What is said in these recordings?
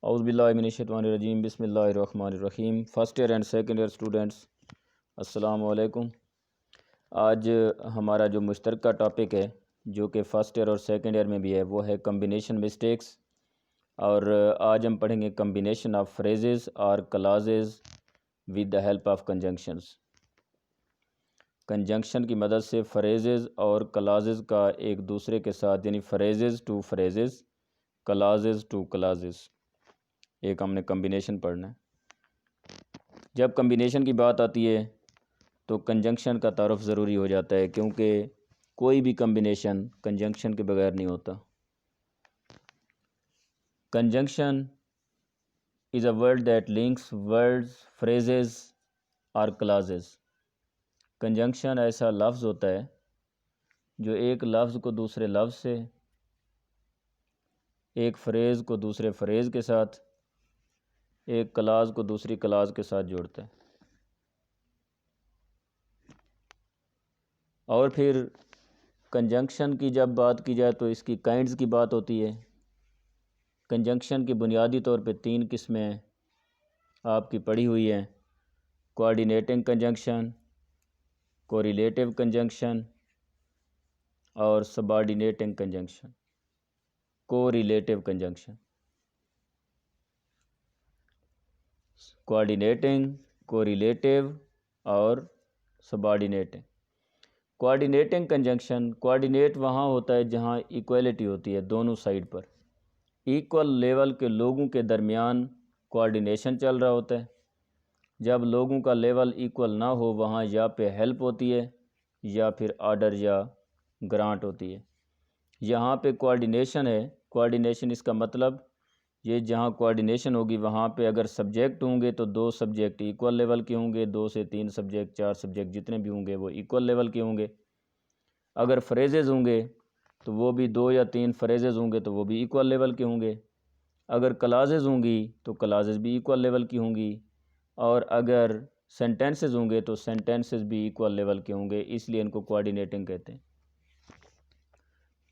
औज़ुबिल्लाहिमिनश्शैतानिर्रजीम बिस्मिल्लाहिर्रहमानिर्रहीम। First year and second year students, अस्सलामु अलैकुम। आज हमारा जो मुश्तरका टॉपिक है जो कि फ़र्स्ट ईयर और सेकंड ईयर में भी है वो है कम्बिनेशन मिस्टेक्स। और आज हम पढ़ेंगे कम्बिनेशन ऑफ फ्रेजेस और clauses with the help of conjunctions. Conjunction की मदद से फ्रेजेस और क्लॉजेस का एक दूसरे के साथ, यानी phrases to phrases, clauses to clauses, एक हमने कम्बिनेशन पढ़ना है। जब कम्बिनेशन की बात आती है तो कंजंक्शन का तारुफ ज़रूरी हो जाता है, क्योंकि कोई भी कम्बिनेशन कंजंक्शन के बगैर नहीं होता। Conjunction is a word that links words, phrases और क्लॉजेस। कंजंक्शन ऐसा लफ्ज़ होता है जो एक लफ्ज़ को दूसरे लफ्ज़ से, एक फ्रेज़ को दूसरे फ्रेज़ के साथ, एक क्लाज़ को दूसरी क्लाज़ के साथ जोड़ता है। और फिर कंजंक्शन की जब बात की जाए तो इसकी काइंड्स की बात होती है। कंजंक्शन की बुनियादी तौर पे 3 किस्में आपकी पढ़ी हुई हैं: कोऑर्डिनेटिंग कंजंक्शन, कोरिलेटिव कंजंक्शन और subordinating conjunction, correlative conjunction. Coordinating, correlative और सबऑर्डिनेटिंग। कोऑर्डिनेटिंग कंजंक्शन, कोऑर्डिनेट वहाँ होता है जहाँ इक्वलिटी होती है, दोनों साइड पर इक्वल लेवल के लोगों के दरमियान कोऑर्डिनेशन चल रहा होता है। जब लोगों का लेवल इक्वल ना हो, वहाँ या पे हेल्प होती है या फिर ऑर्डर या ग्रांट होती है। यहाँ पे कोऑर्डिनेशन है। कोऑर्डिनेशन इसका मतलब ये जहाँ कोऑर्डिनेशन होगी वहाँ पे अगर सब्जेक्ट होंगे तो 2 सब्जेक्ट इक्वल लेवल के होंगे, 2 से 3 सब्जेक्ट, 4 सब्जेक्ट जितने भी होंगे वो इक्वल लेवल के होंगे। अगर फ्रेजेस होंगे तो वो भी 2 या 3 फ्रेजेस होंगे तो वो भी इक्वल लेवल के होंगे। अगर क्लॉजेस होंगी तो क्लॉजेस भी इक्वल लेवल की होंगी। और अगर सेंटेंसेस होंगे तो सेंटेंसेस भी इक्वल लेवल के होंगे, इसलिए इनको कोऑर्डिनेटिंग कहते हैं।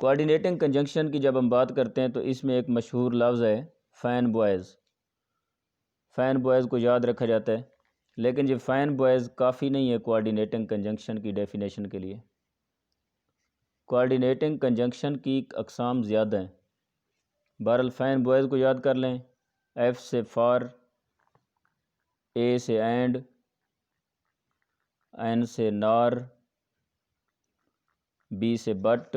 कोऑर्डिनेटिंग कंजंक्शन की जब हम बात करते हैं तो इसमें एक मशहूर लफ्ज़ है फ़ैन बॉयज़। फ़ैन बॉयज़ को याद रखा जाता है, लेकिन ये फ़ैन बॉयज़ काफ़ी नहीं है कोऑर्डिनेटिंग कंजंक्शन की डेफिनेशन के लिए। कोऑर्डिनेटिंग कंजंक्शन की अक़साम ज़्यादा हैं। बहरहाल फ़ैन बॉयज़ को याद कर लें। एफ़ से फॉर, ए से एंड, एन से नॉर, बी से बट,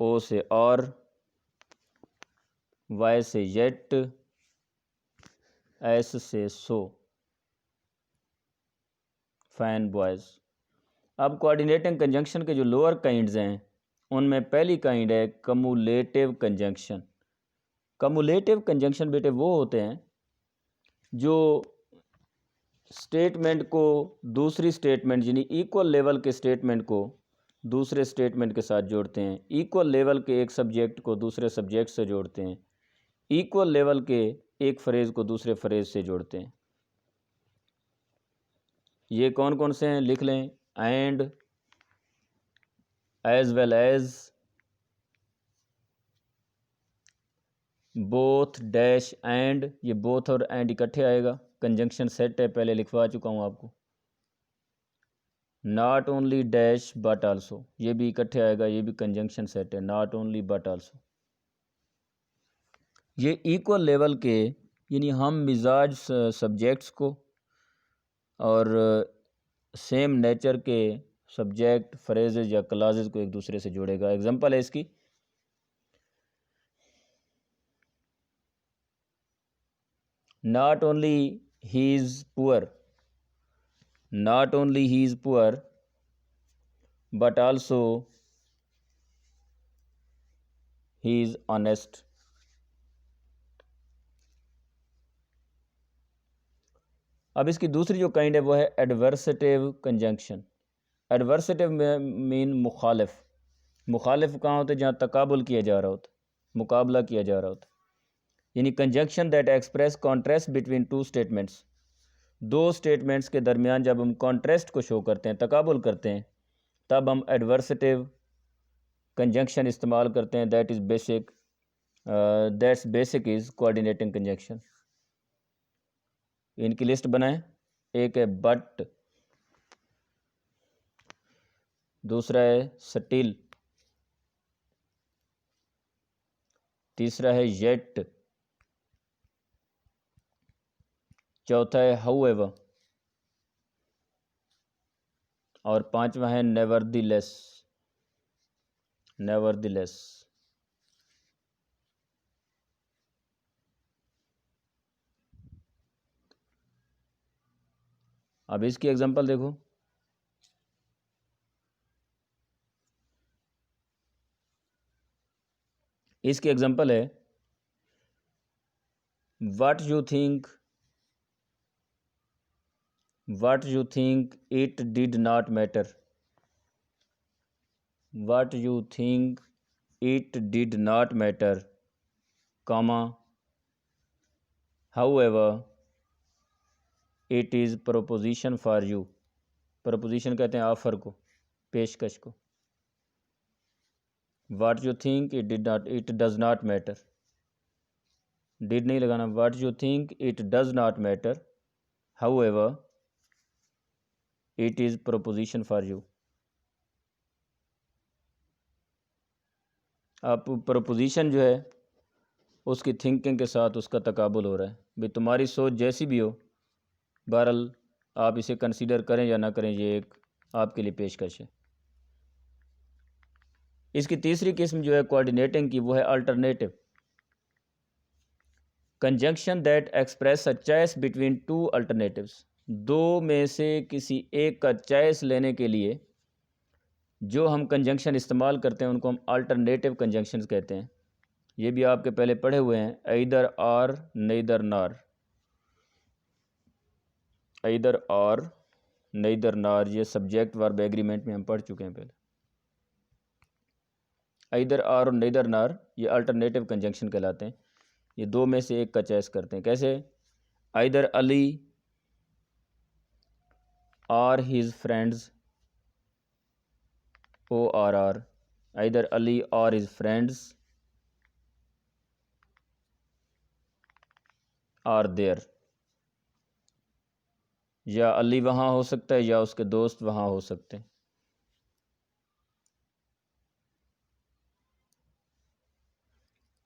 ओ से और, वाई से येट, एस से सो। FANBOYS. अब कोऑर्डिनेटिंग कंजंक्शन के जो लोअर काइंड्स हैं उनमें पहली काइंड है कम्युलेटिव कंजंक्शन। कम्युलेटिव कंजंक्शन बेटे वो होते हैं जो स्टेटमेंट को दूसरी स्टेटमेंट, यानी इक्वल लेवल के स्टेटमेंट को दूसरे स्टेटमेंट के साथ जोड़ते हैं, इक्वल लेवल के एक सब्जेक्ट को दूसरे सब्जेक्ट से जोड़ते हैं, इक्वल लेवल के एक फ्रेज़ को दूसरे फ्रेज़ से जोड़ते हैं। ये कौन कौन से हैं लिख लें: and, as well as, both, dash, and. ये बोथ और एंड इकट्ठे आएगा, कंजंक्शन सेट है, पहले लिखवा चुका हूँ आपको। Not only dash but also, ये भी इकट्ठे आएगा, ये भी कंजंक्शन सेट है, नॉट ओनली बट आल्सो। ये इक्वल लेवल के, यानी हम मिजाज सब्जेक्ट्स को और सेम नेचर के सब्जेक्ट, फ्रेजेस या क्लॉजेस को एक दूसरे से जोड़ेगा। एग्जांपल है इसकी, not only he is poor, not only he is poor but also he is honest. अब इसकी दूसरी जो काइंड है वो है एडवर्सेटिव कंजंक्शन। एडवर्सेटिव मीन मुखालिफ। मुखालिफ कहाँ होते हैं? जहाँ तकाबुल किया जा रहा होता, मुकाबला किया जा रहा होता, यानी conjunction that express contrast between two statements. दो स्टेटमेंट्स के दरमियान जब हम कॉन्ट्रास्ट को शो करते हैं, तकाबुल करते हैं, तब हम एडवर्सेटिव कंजंक्शन इस्तेमाल करते हैं। That is basic that's basic is coordinating conjunction. इनकी लिस्ट बनाएं। एक है बट, दूसरा है स्टिल, तीसरा है येट, चौथा है हाउएवर और पांचवा है नेवरदीलेस। नेवरदीलेस। अब इसकी एग्जांपल देखो। इसकी एग्जांपल है what you think it did not matter. What you think it did not matter, comma, however it is proposition for you. Proposition कहते हैं ऑफर को, पेशकश को। What you think it does not matter, did नहीं लगाना। What you think it does not matter, however it is proposition for you. अब proposition जो है उसकी थिंकिंग के साथ उसका तकाबुल हो रहा है। भाई तुम्हारी सोच जैसी भी हो, बहरहाल आप इसे कंसीडर करें या ना करें, ये एक आपके लिए पेशकश है। इसकी तीसरी किस्म जो है कोऑर्डिनेटिंग की, वो है alternative conjunction that express a choice between two alternatives. दो में से किसी एक का चॉइस लेने के लिए जो हम कंजंक्शन इस्तेमाल करते हैं उनको हम अल्टरनेटिव कंजंक्शंस कहते हैं। ये भी आपके पहले पढ़े हुए हैं, either और neither nor। either और neither nor ये सब्जेक्ट वर्ब एग्रीमेंट में हम पढ़ चुके हैं पहले। either और neither nor ये अल्टरनेटिव कंजंक्शन कहलाते हैं। ये दो में से एक का चॉइस करते हैं। कैसे? either अली और his friends, ORR, either Ali और his friends are there। या अली वहाँ हो सकता है या उसके दोस्त वहाँ हो सकते हैं।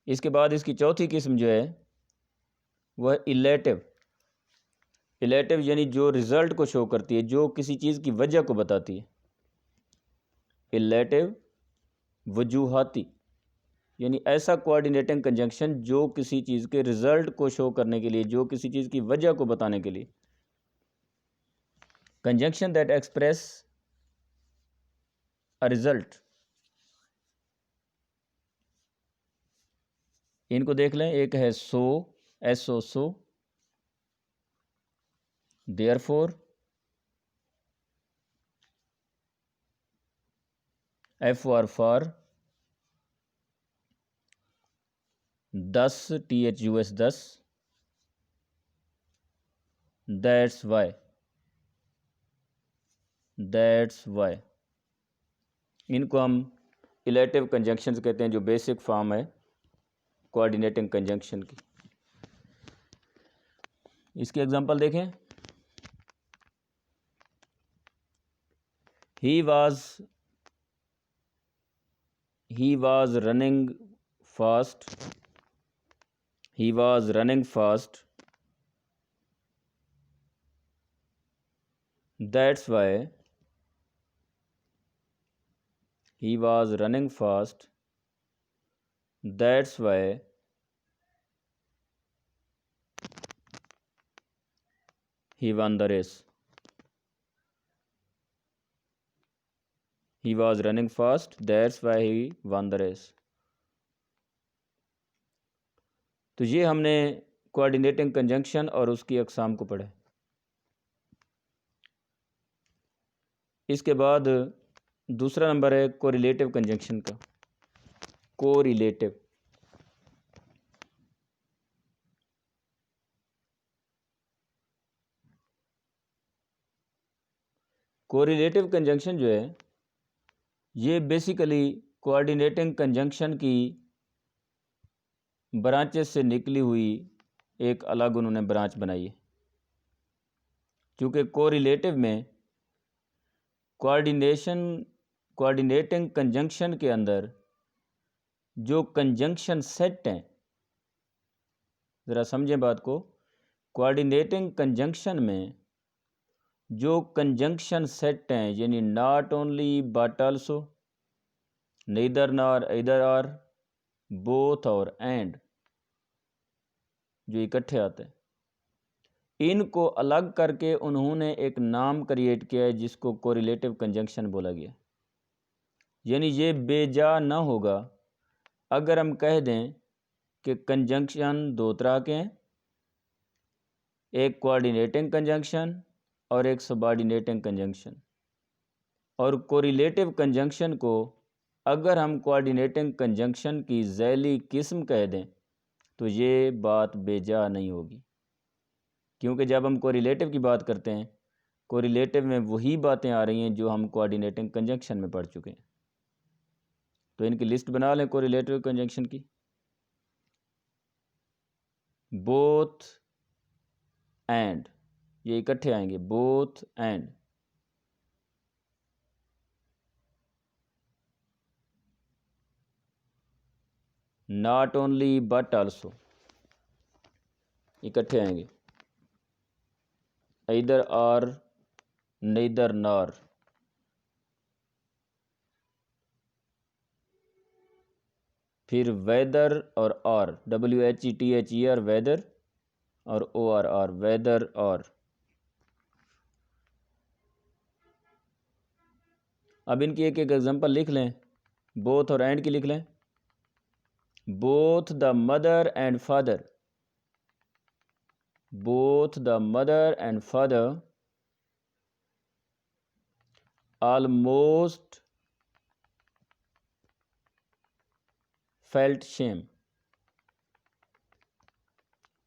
इसके बाद इसकी चौथी किस्म जो है वह इलेटिव। इलेटिव यानी जो रिज़ल्ट को शो करती है, जो किसी चीज़ की वजह को बताती है। इलेटिव वजूहाती यानी ऐसा कोऑर्डिनेटिंग कंजंक्शन जो किसी चीज़ के रिज़ल्ट को शो करने के लिए, जो किसी चीज़ की वजह को बताने के लिए। Conjunction that express a result. इनको देख लें। एक है सो, SO so, therefore, FOR for, thus THUS thus, that's why। इनको हम इलेटिव कंजंक्शंस कहते हैं, जो बेसिक फॉर्म है कोऑर्डिनेटिंग कंजंक्शन की। इसकी एग्जांपल देखें। ही was running fast, that's why he was running fast, that's why he won the race। He was running fast, that's why he won the race। तो ये हमने कोऑर्डिनेटिंग कंजंक्शन और उसकी अक़साम को पढ़ा। इसके बाद दूसरा नंबर है कोरिलेटिव कंजंक्शन का। कोरिलेटिव कोरिलेटिव कंजंक्शन जो है ये बेसिकली कोऑर्डिनेटिंग कंजंक्शन की ब्रांचेस से निकली हुई एक अलग उन्होंने ब्रांच बनाई है। क्योंकि कोरिलेटिव में कोऑर्डिनेटिंग कंजंक्शन के अंदर जो कंजंक्शन सेट हैं, ज़रा समझें बात को, कोऑर्डिनेटिंग कंजंक्शन में जो कंजंक्शन सेट हैं, यानी not only but also, neither nor इधर और, बोथ और एंड, जो इकट्ठे आते हैं, इनको अलग करके उन्होंने एक नाम क्रिएट किया है जिसको कोरिलेटिव कंजंक्शन बोला गया। यानी ये बेजा ना होगा अगर हम कह दें कि कंजंक्शन दो तरह के हैं, एक कोऑर्डिनेटिंग कंजंक्शन और एक सबऑर्डिनेटिंग कंजंक्शन। और कोरिलेटिव कंजंक्शन को अगर हम कोऑर्डिनेटिंग कंजंक्शन की ज़ैली किस्म कह दें तो ये बात बेजा नहीं होगी, क्योंकि जब हम कोरिलेटिव की बात करते हैं, कोरिलेटिव में वही बातें आ रही हैं जो हम कोऑर्डिनेटिंग कंजंक्शन में पढ़ चुके हैं। तो इनकी लिस्ट बना लें कोरिलेटिव कंजंक्शन की। बोथ एंड, ये इकट्ठे आएंगे, both and. Not only but also, इकट्ठे आएंगे। इधर और, नीदर नॉर, फिर वेदर और WHETHER वेदर, और ORR वेदर और। अब इनकी एक एक एग्जांपल लिख लें, बोथ और एंड की लिख लें। Both the mother and father, both the mother and father almost felt shame,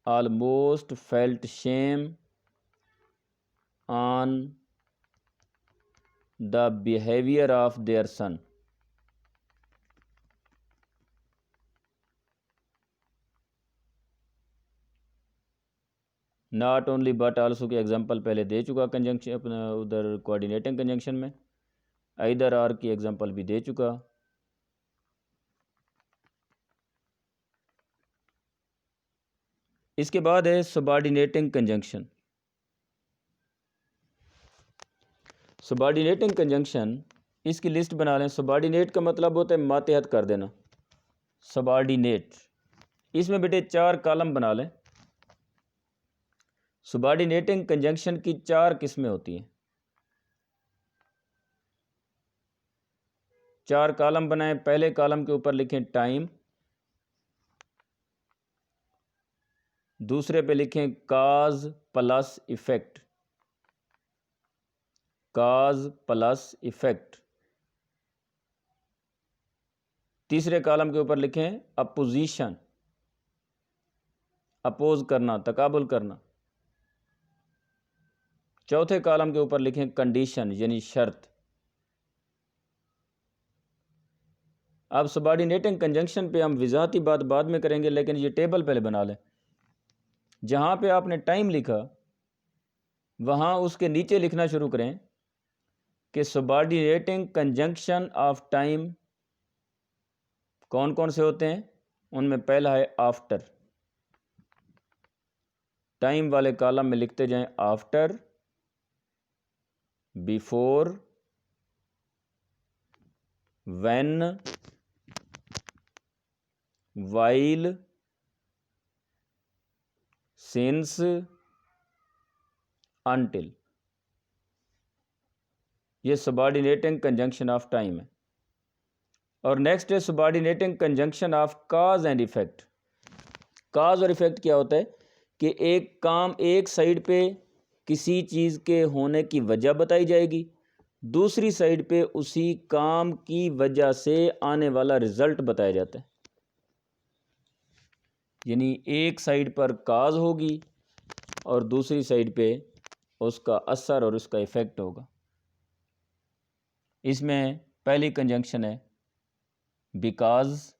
almost felt shame on the behavior of their son. Not only but also की एग्जांपल पहले दे चुका कंजंक्शन अपना उधर कोऑर्डिनेटिंग कंजंक्शन में, इधर आर की example भी दे चुका। इसके बाद है सबऑर्डिनेटिंग कंजंक्शन। सबऑर्डिनेटिंग कंजंक्शन, इसकी लिस्ट बना लें। सबऑर्डिनेट का मतलब होता है मातहत कर देना, सबऑर्डिनेट। इसमें बेटे 4 कॉलम बना लें। सबऑर्डिनेटिंग कंजंक्शन की 4 किस्में होती हैं। 4 कॉलम बनाएं। पहले कॉलम के ऊपर लिखें टाइम, दूसरे पे लिखें काज प्लस इफेक्ट, काज प्लस इफेक्ट। तीसरे कॉलम के ऊपर लिखें अपोजिशन, अपोज करना, तकाबुल करना। चौथे कॉलम के ऊपर लिखें कंडीशन, यानी शर्त। अब सबऑर्डिनेटिंग कंजंक्शन पे हम विजाती बात बाद में करेंगे, लेकिन ये टेबल पहले बना लें। जहाँ पे आपने टाइम लिखा वहाँ उसके नीचे लिखना शुरू करें कि सबऑर्डिनेटिंग कंजंक्शन ऑफ टाइम कौन कौन से होते हैं। उनमें पहला है आफ्टर। टाइम वाले कॉलम में लिखते जाएं after, before, when, while, since, until. ये सबऑर्डिनेटिंग कंजंक्शन ऑफ टाइम है। और नेक्स्ट है subordinating conjunction of cause and effect. Cause और इफेक्ट क्या होता है कि एक काम एक साइड पे किसी चीज़ के होने की वजह बताई जाएगी, दूसरी साइड पे उसी काम की वजह से आने वाला रिजल्ट बताया जाता है। यानी एक साइड पर काज होगी और दूसरी साइड पे उसका असर और उसका इफेक्ट होगा। इसमें पहली कंजंक्शन है बिकॉज,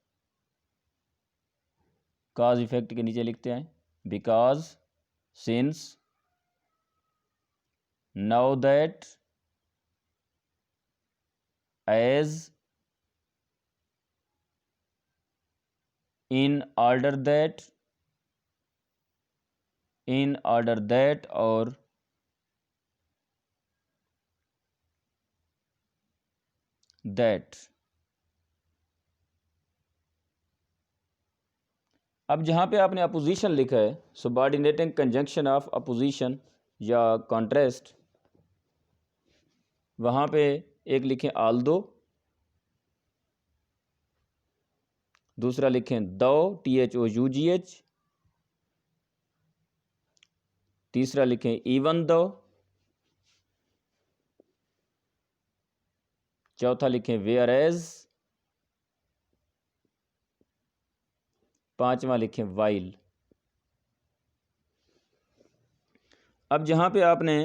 काज इफेक्ट के नीचे लिखते हैं because, since, now that, as, in order that और दैट। अब जहाँ पे आपने अपोजिशन लिखा है, सबऑर्डिनेटिंग कंजंक्शन ऑफ अपोजिशन या कॉन्ट्रास्ट, वहाँ पे एक लिखें आल्दो, दूसरा लिखें दो, THOUGH, तीसरा लिखें इवन दो, चौथा लिखें वेयर एज, पांचवा लिखें वाइल। अब जहाँ पे आपने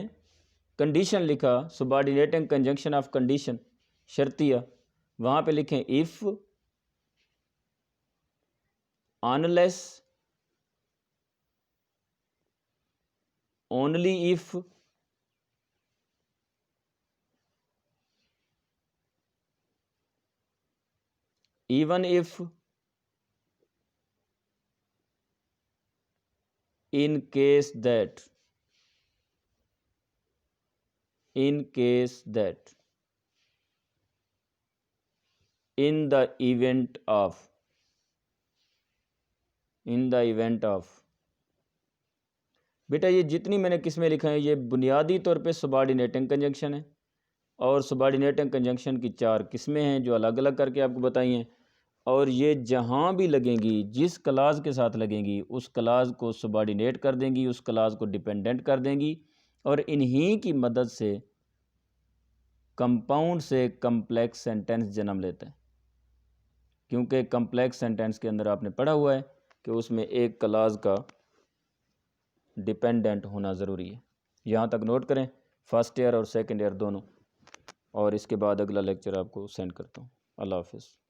कंडीशन लिखा, सबऑर्डिनेटिंग कंजंक्शन ऑफ कंडीशन, शर्तिया, वहाँ पे लिखें if, unless, only if, even if, in case that, in case that, in the event of, in the event of। बेटा ये जितनी मैंने किस्में लिखा है ये बुनियादी तौर पे सबऑर्डिनेटिंग कंजंक्शन है, और सबऑर्डिनेटिंग कंजंक्शन की 4 किस्में हैं जो अलग अलग करके आपको बताई हैं, और ये जहाँ भी लगेंगी, जिस क्लास के साथ लगेंगी उस क्लास को सबऑर्डिनेट कर देंगी, उस क्लास को डिपेंडेंट कर देंगी, और इन्हीं की मदद से कंपाउंड से कम्प्लेक्स सेंटेंस जन्म लेता है। क्योंकि कम्प्लेक्स सेंटेंस के अंदर आपने पढ़ा हुआ है कि उसमें एक क्लास का डिपेंडेंट होना ज़रूरी है। यहाँ तक नोट करें, फर्स्ट ईयर और सेकंड ईयर दोनों, और इसके बाद अगला लेक्चर आपको सेंड करता हूँ। अल्लाह हाफिज़।